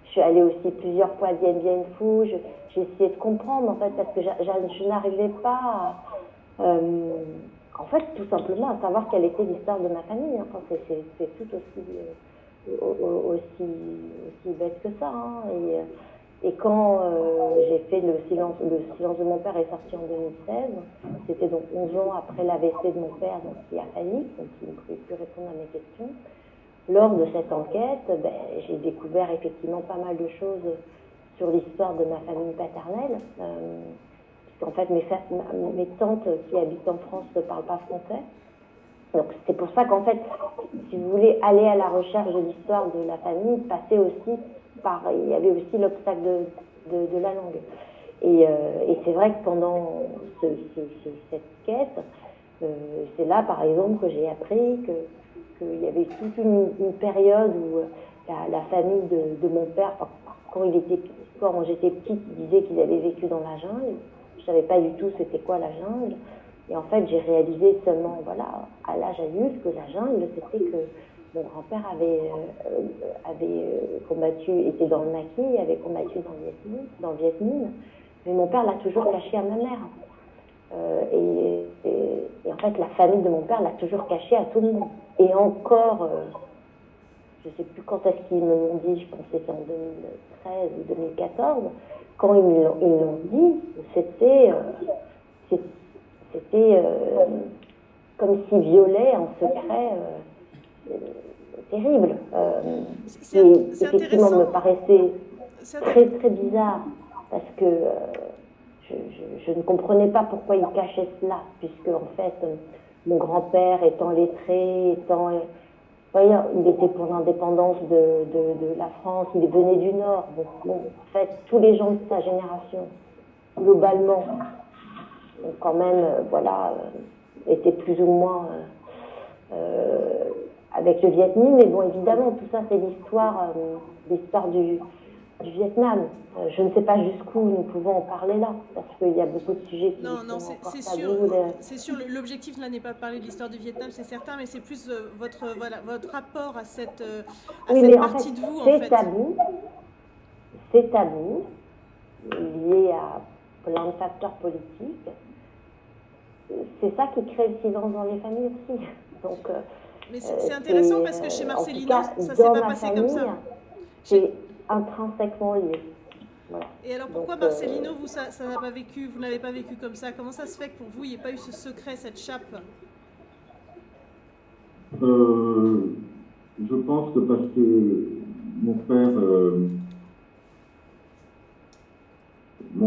Je suis allée aussi plusieurs fois à Dien Bien Phu. J'ai essayé de comprendre en fait, parce que je n'arrivais pas en fait tout simplement à savoir quelle était l'histoire de ma famille. Enfin, c'est tout aussi bête que ça. Hein. Et quand j'ai fait le silence de mon père est sorti en 2016, c'était donc 11 ans après l'AVC de mon père, donc qui a failli, donc il ne pouvait plus répondre à mes questions. Lors de cette enquête, j'ai découvert effectivement pas mal de choses sur l'histoire de ma famille paternelle. Puisqu'en fait, mes tantes qui habitent en France ne parlent pas français. Donc c'est pour ça qu'en fait, si vous voulez aller à la recherche de l'histoire de la famille, il y avait aussi l'obstacle de la langue. Et c'est vrai que pendant cette quête, c'est là par exemple que j'ai appris qu'il y avait toute une période où la famille de mon père, quand j'étais petite, il disait qu'ils avaient vécu dans la jungle. Je savais pas du tout c'était quoi la jungle. Et en fait, j'ai réalisé seulement, voilà, à l'âge adulte, que la jungle, c'était que mon grand-père avait combattu, était dans le maquis, avait combattu dans le Viet Minh, mais mon père l'a toujours caché à ma mère. Et en fait, la famille de mon père l'a toujours caché à tout le monde. Et encore, je ne sais plus quand est-ce qu'ils me l'ont dit, je pense que c'était en 2013 ou 2014, quand ils l'ont dit, c'était comme s'ils violaient en secret, terrible. C'est effectivement me paraissait très très bizarre, parce que je ne comprenais pas pourquoi ils cachaient cela, puisque en fait, mon grand-père étant lettré, il était pour l'indépendance de la France, il venait du Nord. Bon, en fait, tous les gens de sa génération, globalement, quand même, étaient plus ou moins avec le Viet Minh. Mais bon, évidemment, tout ça, c'est l'histoire du Vietnam. Je ne sais pas jusqu'où nous pouvons en parler là, parce qu'il y a beaucoup de sujets qui sont encore tabous. C'est sûr, l'objectif là n'est pas de parler de l'histoire du Vietnam, c'est certain, mais c'est plus votre rapport à cette partie de vous, en fait. C'est tabou, lié à plein de facteurs politiques. C'est ça qui crée le silence dans les familles aussi. Donc, mais c'est intéressant parce que chez Marcelino, ça s'est pas passé comme ça. C'est intrinsèquement lié. Voilà. Et alors pourquoi Marcelino, vous n'avez pas vécu comme ça? Comment ça se fait que pour vous, il n'y ait pas eu ce secret, cette chape? Je pense que parce que mon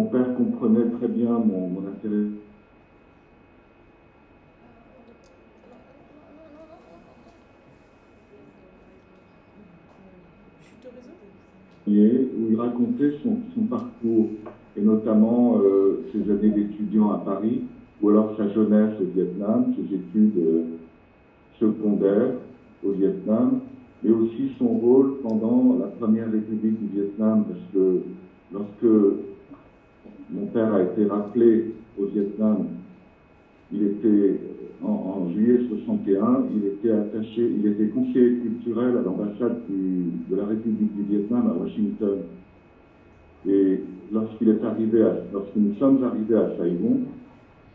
père comprenait très bien mon intérêt. Où il racontait son parcours, et notamment ses années d'étudiant à Paris, ou alors sa jeunesse au Vietnam, ses études secondaires au Vietnam, mais aussi son rôle pendant la première République du Vietnam, parce que lorsque mon père a été rappelé au Vietnam, il était en juillet 61, il était conseiller culturel à l'ambassade de la République du Vietnam à Washington. Et lorsque nous sommes arrivés à Saigon,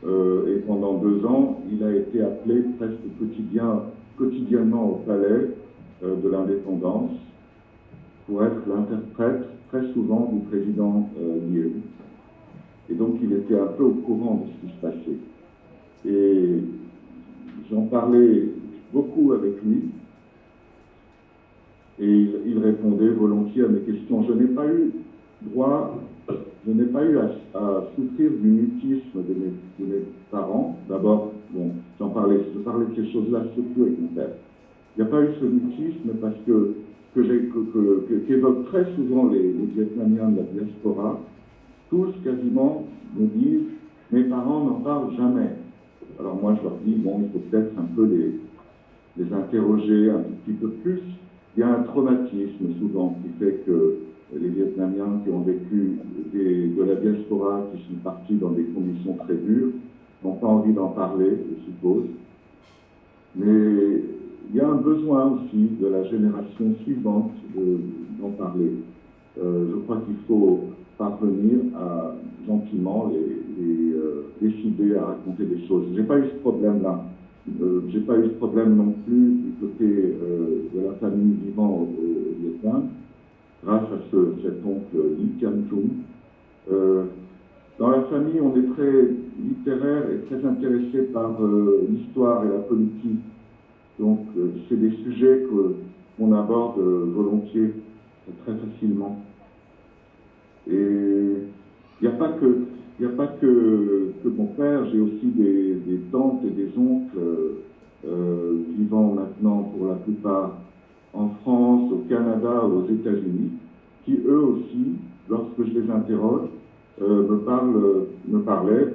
et pendant 2 ans, il a été appelé presque quotidiennement au palais de l'indépendance pour être l'interprète très souvent du président Liu. Et donc il était un peu au courant de ce qui se passait. Et j'en parlais beaucoup avec lui, et il répondait volontiers à mes questions. Je n'ai pas eu à souffrir du mutisme de mes parents. D'abord, bon, je parlais de ces choses-là surtout avec mon père. Il n'y a pas eu ce mutisme parce qu'évoquent très souvent les Vietnamiens de la diaspora. Tous quasiment me disent « mes parents n'en parlent jamais ». Alors moi je leur dis « bon, il faut peut-être un peu les interroger un tout petit peu plus ». Il y a un traumatisme souvent qui fait que les Vietnamiens qui ont vécu de la diaspora, qui sont partis dans des conditions très dures, n'ont pas envie d'en parler, je suppose. Mais il y a un besoin aussi de la génération suivante d'en parler. Je crois qu'il faut parvenir à gentiment les décider à raconter des choses. J'ai pas eu ce problème-là. J'ai pas eu ce problème non plus du côté de la famille vivant au Vietnam, grâce à cet oncle Lee Kian-chung. Dans la famille, on est très littéraire et très intéressé par l'histoire et la politique. Donc, c'est des sujets qu'on aborde volontiers, très facilement. Et il n'y a pas que mon père, j'ai aussi des tantes et des oncles vivant maintenant pour la plupart en France, au Canada, aux États-Unis, qui eux aussi, lorsque je les interroge, me parlent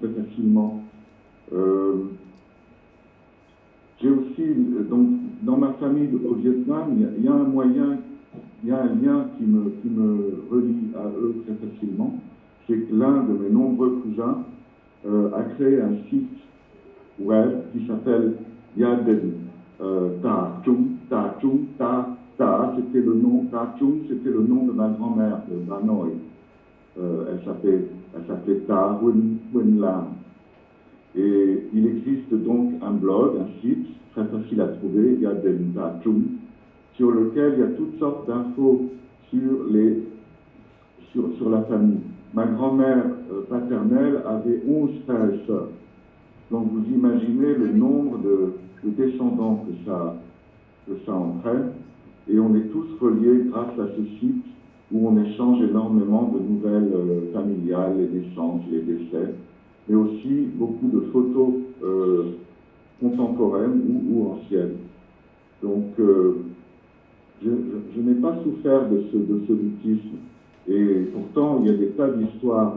très facilement. J'ai aussi, donc, dans ma famille au Vietnam, il y a un moyen, il y a un lien qui me relie à eux très facilement. C'est que l'un de mes nombreux cousins a créé un site web qui s'appelle Yaden Ta Chung, Ta Chung, Ta, c'était le nom, Ta Chung, c'était le nom de ma grand-mère, de Hanoi. Elle s'appelait Ta Huyen Lam. Et il existe donc un blog, un site, très facile à trouver, Yaden Ta Chung, sur lequel il y a toutes sortes d'infos sur la famille. Ma grand-mère paternelle avait 11 frères et sœurs. Donc vous imaginez le nombre de descendants que ça entraîne. Et on est tous reliés grâce à ce site où on échange énormément de nouvelles familiales, les naissances, les décès, mais aussi beaucoup de photos contemporaines ou anciennes. Donc je n'ai pas souffert de ce mutisme. Et pourtant, il y a des tas d'histoires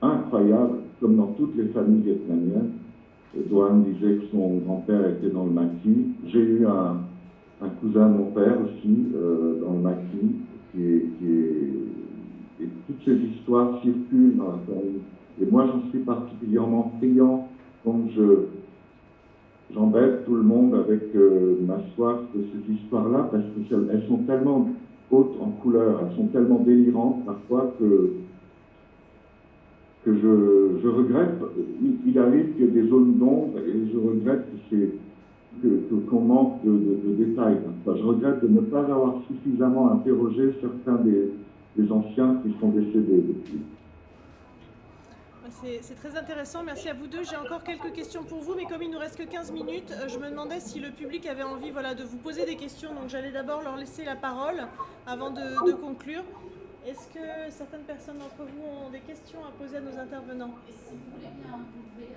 incroyables, comme dans toutes les familles vietnamiennes. Doan disait que son grand-père était dans le maquis. J'ai eu un cousin de mon père aussi, dans le maquis, et toutes ces histoires circulent dans la famille. Et moi, j'en suis particulièrement friand, donc j'embête tout le monde avec ma soif de ces histoires-là, parce qu'elles sont tellement hautes en couleurs, elles sont tellement délirantes parfois que je regrette. Il arrive qu'il y ait des zones d'ombre et je regrette qu'on manque de détails. Enfin, je regrette de ne pas avoir suffisamment interrogé certains des anciens qui sont décédés depuis. C'est très intéressant, merci à vous deux. J'ai encore quelques questions pour vous, mais comme il nous reste que 15 minutes, je me demandais si le public avait envie de vous poser des questions. Donc j'allais d'abord leur laisser la parole avant de conclure. Est-ce que certaines personnes d'entre vous ont des questions à poser à nos intervenants? Et si vous voulez bien, vous levez.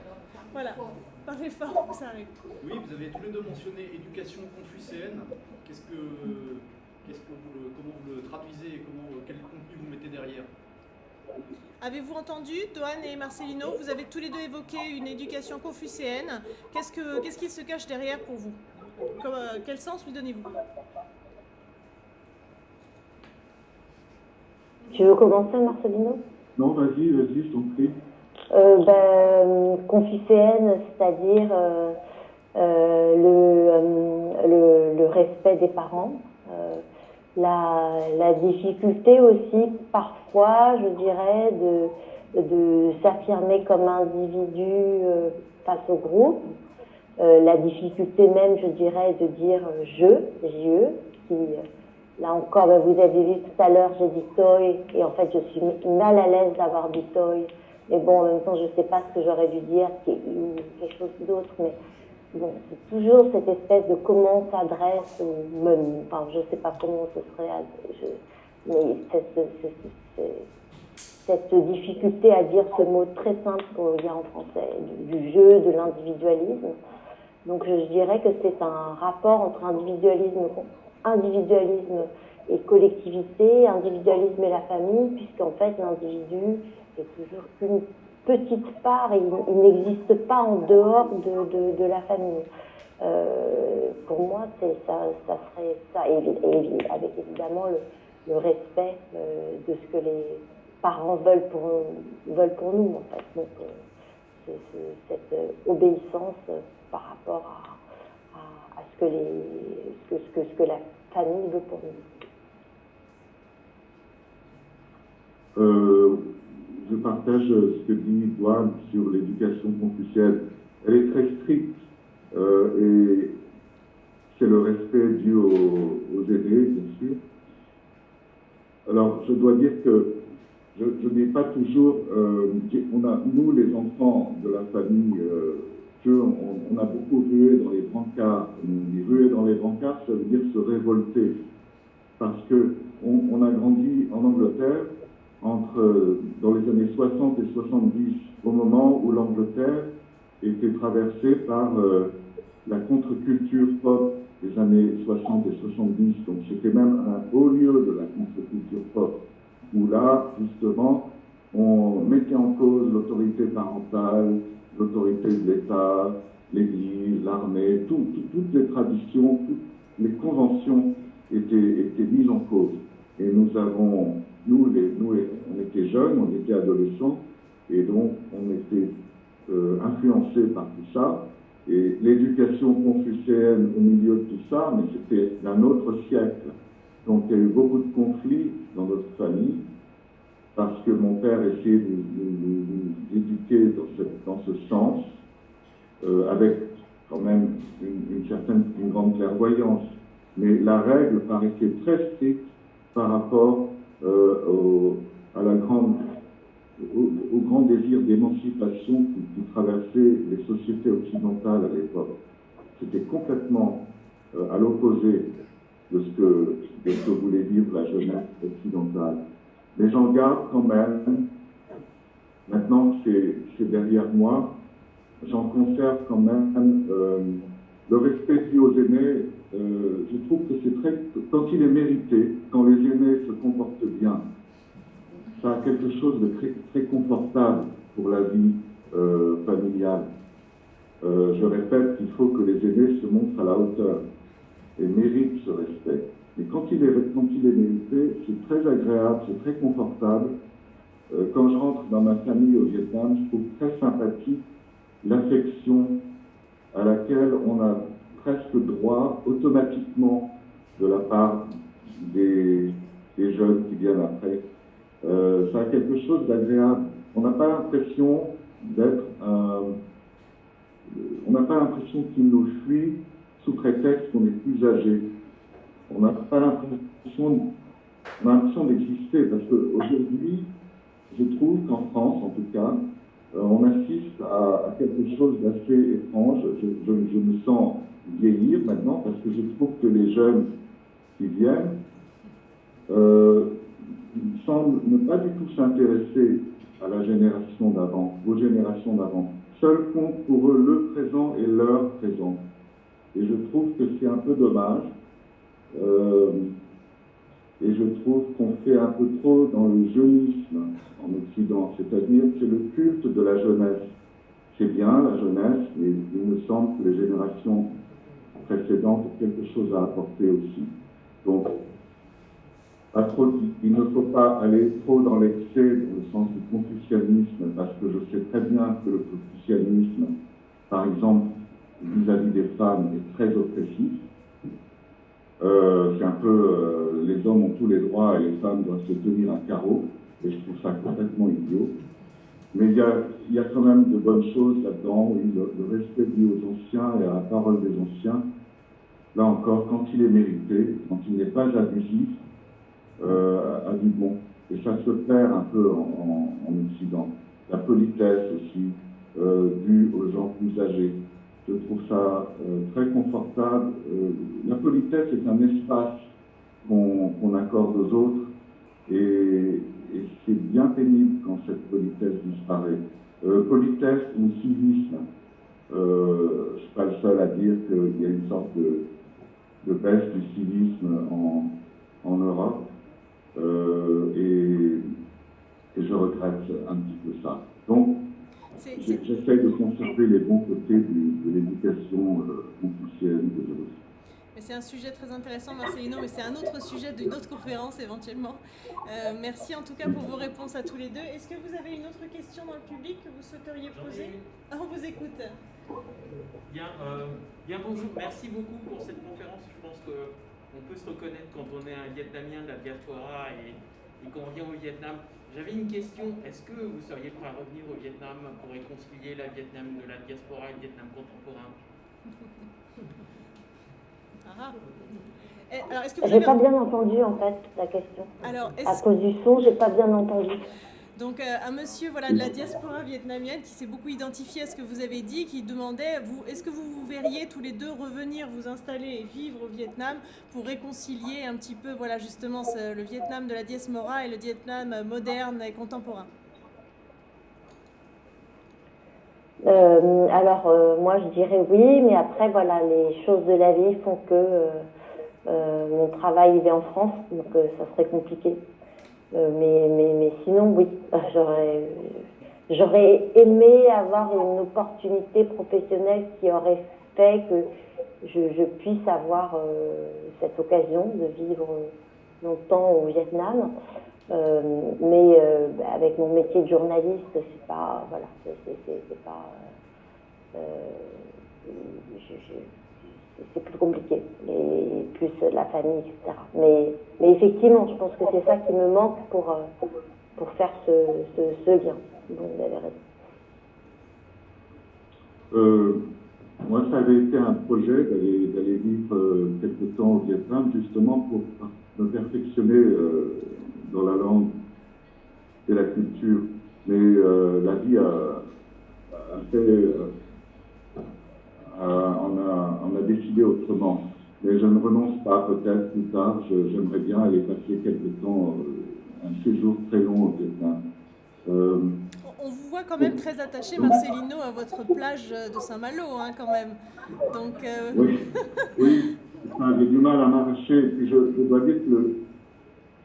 Voilà, parlez fort, ça arrive. Oui, vous avez tous les deux mentionné éducation confucéenne. Comment vous le traduisez et quel contenu vous mettez derrière? Avez-vous entendu, Doan et Marcelino, vous avez tous les deux évoqué une éducation confucéenne. Qu'est-ce qui se cache derrière pour vous? Quel sens lui donnez-vous? Tu veux commencer, Marcelino? Non, vas-y, je t'en prie. Confucéenne, c'est-à-dire le respect des parents, la difficulté aussi, parfois, je dirais, de s'affirmer comme individu face au groupe. La difficulté même, je dirais, de dire je, qui, là encore, vous avez vu tout à l'heure, j'ai dit toy, et en fait, je suis mal à l'aise d'avoir dit toy. Mais bon, en même temps, je ne sais pas ce que j'aurais dû dire, ou quelque chose d'autre, mais bon, c'est toujours cette espèce de comment on s'adresse, ou même, enfin, je ne sais pas comment ce serait, mais cette difficulté à dire ce mot très simple qu'il y a en français, du jeu, de l'individualisme. Donc je dirais que c'est un rapport entre individualisme et collectivité, individualisme et la famille, puisqu'en fait l'individu est toujours qu'une petite part et il n'existe pas en dehors de la famille. Pour moi, ça serait ça, et avec évidemment le respect de ce que les parents veulent pour nous, en fait. Donc, c'est cette obéissance par rapport à ce que la famille veut pour nous. Je partage ce que dit Douane sur l'éducation confucienne. Elle est très stricte et c'est le respect dû aux aînés, bien sûr. Alors, je dois dire que je n'ai pas toujours... nous, les enfants de la famille, on a beaucoup rué dans les brancards. Ruer dans les brancards, ça veut dire se révolter. Parce qu'on a grandi en Angleterre dans les années 60 et 70, au moment où l'Angleterre était traversée par la contre-culture pop des années 60 et 70. Donc c'était même un haut lieu de la contre-culture pop, où là, justement, on mettait en cause l'autorité parentale, l'autorité de l'État, l'Église, l'armée, toutes les traditions, toutes les conventions étaient mises en cause. Et nous, on était jeunes, on était adolescents, et donc on était influencés par tout ça. Et l'éducation confucéenne au milieu de tout ça, mais c'était d'un autre siècle. Donc il y a eu beaucoup de conflits dans notre famille, parce que mon père essayait de nous éduquer dans ce sens, avec quand même une grande clairvoyance. Mais la règle paraissait très stricte par rapport au grand désir d'émancipation qui traversait les sociétés occidentales à l'époque. C'était complètement à l'opposé de ce que voulait dire la jeunesse occidentale. Mais j'en garde quand même, maintenant que c'est derrière moi, j'en conserve quand même le respect dû aux aînés. Je trouve que quand il est mérité, quand les aînés se comportent bien, ça a quelque chose de très, très confortable pour la vie familiale. Je répète qu'il faut que les aînés se montrent à la hauteur et méritent ce respect. Mais quand il est mérité, c'est très agréable, c'est très confortable. Quand je rentre dans ma famille au Vietnam, je trouve très sympathique l'affection à laquelle on a presque droit automatiquement de la part des jeunes qui viennent après. Ça a quelque chose d'agréable. On n'a pas l'impression on n'a pas l'impression qu'ils nous fuient sous prétexte qu'on est plus âgé. On n'a pas l'impression, on a l'impression d'exister, parce qu'aujourd'hui, je trouve qu'en France, en tout cas, on assiste à quelque chose d'assez étrange. Je me sens vieillir maintenant, parce que je trouve que les jeunes qui viennent semblent ne pas du tout s'intéresser à la génération d'avant, aux générations d'avant. Seul compte pour eux le présent et leur présent. Et je trouve que c'est un peu dommage. Et je trouve qu'on fait un peu trop dans le jeunisme en Occident, c'est-à-dire que c'est le culte de la jeunesse. C'est bien la jeunesse, mais il me semble que les générations précédentes ont quelque chose à apporter aussi. Donc, il ne faut pas aller trop dans l'excès, dans le sens du confucianisme, parce que je sais très bien que le confucianisme, par exemple, vis-à-vis des femmes, est très oppressif. C'est un peu les hommes ont tous les droits et les femmes doivent se tenir à carreau, et je trouve ça complètement idiot. Mais il y a quand même de bonnes choses là-dedans, oui, le respect dû aux anciens et à la parole des anciens. Là encore, quand il est mérité, quand il n'est pas abusif, a du bon. Et ça se perd un peu en Occident. La politesse aussi, due aux gens plus âgés. Je trouve ça très confortable. La politesse est un espace qu'on accorde aux autres et c'est bien pénible quand cette politesse disparaît. Politesse ou civisme, je ne suis pas le seul à dire qu'il y a une sorte de baisse du civisme en Europe et je regrette un petit peu ça. Donc, j'essaie de conserver les bons côtés de l'éducation confucienne de Russie. C'est un sujet très intéressant, Marcelino, mais c'est un autre sujet d'une autre conférence éventuellement. Merci en tout cas pour vos réponses à tous les deux. Est-ce que vous avez une autre question dans le public que vous souhaiteriez poser? On vous écoute. Bien, bonjour, merci beaucoup pour cette conférence. Je pense qu'on peut se reconnaître quand on est un Vietnamien de la diaspora et qu'on vient au Vietnam. J'avais une question, est-ce que vous seriez prêt à revenir au Vietnam pour réconcilier la Vietnam de la diaspora et le Vietnam contemporain? Alors, est-ce que vous J'ai pas bien entendu en fait la question. Alors, à cause du son, j'ai pas bien entendu. Donc un monsieur de la diaspora vietnamienne qui s'est beaucoup identifié à ce que vous avez dit, qui demandait, est-ce que vous verriez tous les deux revenir vous installer et vivre au Vietnam pour réconcilier un petit peu justement le Vietnam de la diaspora et le Vietnam moderne et contemporain? Moi je dirais oui, mais après les choses de la vie font que mon travail il est en France, donc ça serait compliqué. Mais sinon oui, j'aurais aimé avoir une opportunité professionnelle qui aurait fait que je puisse avoir cette occasion de vivre longtemps au Vietnam. Mais avec mon métier de journaliste, c'est pas c'est plus compliqué, et plus la famille, etc. Mais effectivement, je pense que c'est ça qui me manque pour faire ce lien. Donc, vous avez raison. Moi, ça avait été un projet d'aller vivre quelque temps au Vietnam, justement pour me perfectionner dans la langue et la culture. Mais la vie a fait... on a décidé autrement. Mais je ne renonce pas, peut-être plus tard. J'aimerais bien aller passer quelque temps, un séjour très long au Vietnam. On vous voit quand même très attaché, Marcelino, à votre plage de Saint-Malo, quand même. Donc, Oui. Enfin, j'ai du mal à m'arracher. Et puis je dois dire que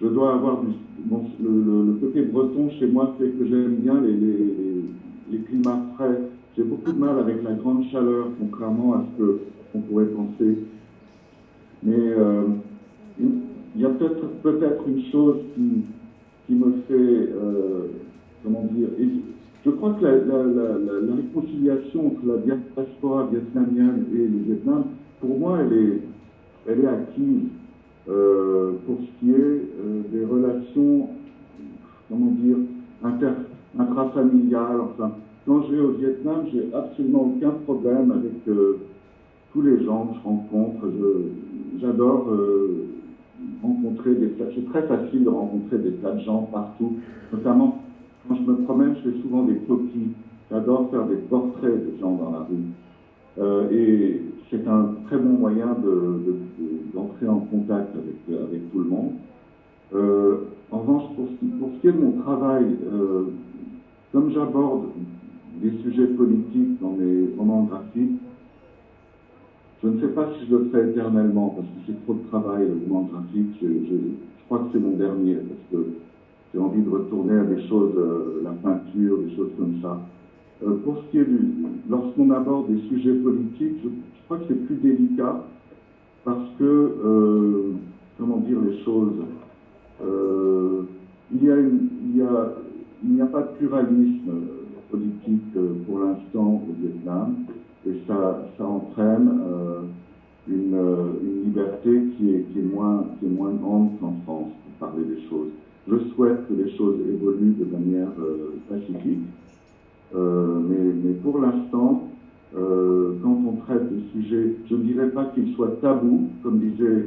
je dois avoir le côté breton chez moi fait que j'aime bien les climats frais. J'ai beaucoup de mal avec la grande chaleur, contrairement à ce qu'on pourrait penser. Mais il y a peut-être une chose qui me fait, comment dire, je crois que la réconciliation entre la diaspora vietnamienne et le Vietnam, pour moi, elle est acquise pour ce qui est des relations, comment dire, intrafamiliales, enfin. Quand je vais au Vietnam, j'ai absolument aucun problème avec tous les gens que je rencontre. J'adore rencontrer c'est très facile de rencontrer des tas de gens partout. Notamment, quand je me promène, je fais souvent des croquis. J'adore faire des portraits de gens dans la rue. Et c'est un très bon moyen d'entrer en contact avec tout le monde. En revanche, pour ce qui est de mon travail, comme j'aborde des sujets politiques dans mes romans graphiques, je ne sais pas si je le ferai éternellement, parce que c'est trop de travail, le roman graphique. Je crois que c'est mon dernier, parce que j'ai envie de retourner à des choses, la peinture, des choses comme ça. Pour ce qui est lorsqu'on aborde des sujets politiques, je crois que c'est plus délicat, parce que, comment dire les choses, il n'y a pas de pluralisme politique pour l'instant au Vietnam, et ça entraîne une liberté qui qui est moins grande qu'en France pour parler des choses. Je souhaite que les choses évoluent de manière pacifique, mais pour l'instant, quand on traite des sujets, je ne dirais pas qu'ils soient tabous, comme disait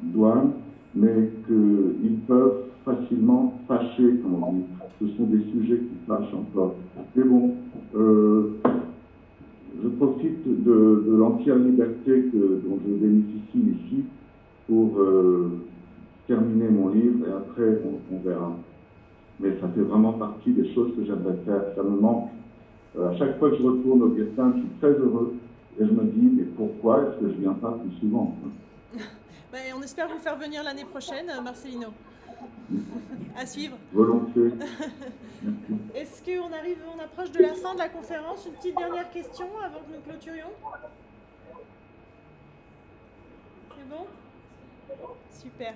Douane, mais qu'ils peuvent facilement fâcher, comme on dit. Ce sont des sujets qui fâchent encore. Mais bon, je profite de l'entière liberté dont je bénéficie ici pour terminer mon livre et après on verra. Mais ça fait vraiment partie des choses que j'aimerais faire. Ça me manque. À chaque fois que je retourne au Vietnam, je suis très heureux et je me dis, mais pourquoi est-ce que je ne viens pas plus souvent? Ben, on espère vous faire venir l'année prochaine, Marcelino. À suivre. Volontiers. Est-ce qu'on approche de la fin de la conférence? Une petite dernière question avant que nous clôturions? C'est bon? Super.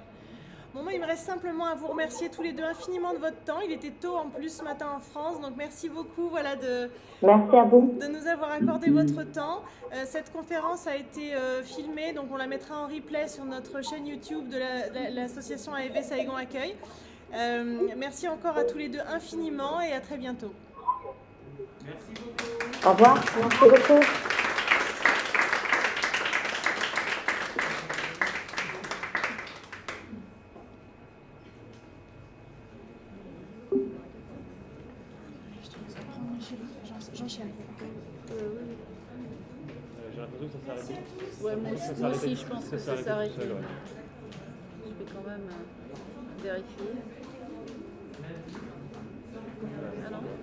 Bon, moi, il me reste simplement à vous remercier tous les deux infiniment de votre temps. Il était tôt en plus ce matin en France, donc merci beaucoup Merci à vous. de nous avoir accordé votre temps. Cette conférence a été filmée, donc on la mettra en replay sur notre chaîne YouTube de l'association AEV Saigon Accueil. Merci encore à tous les deux infiniment et à très bientôt. Merci beaucoup. Au revoir. Merci beaucoup. J'enchaîne. J'ai l'impression que ça s'arrête. Ouais, moi aussi, je pense que ça s'est arrêté. Je vais quand même vérifier. Ah non,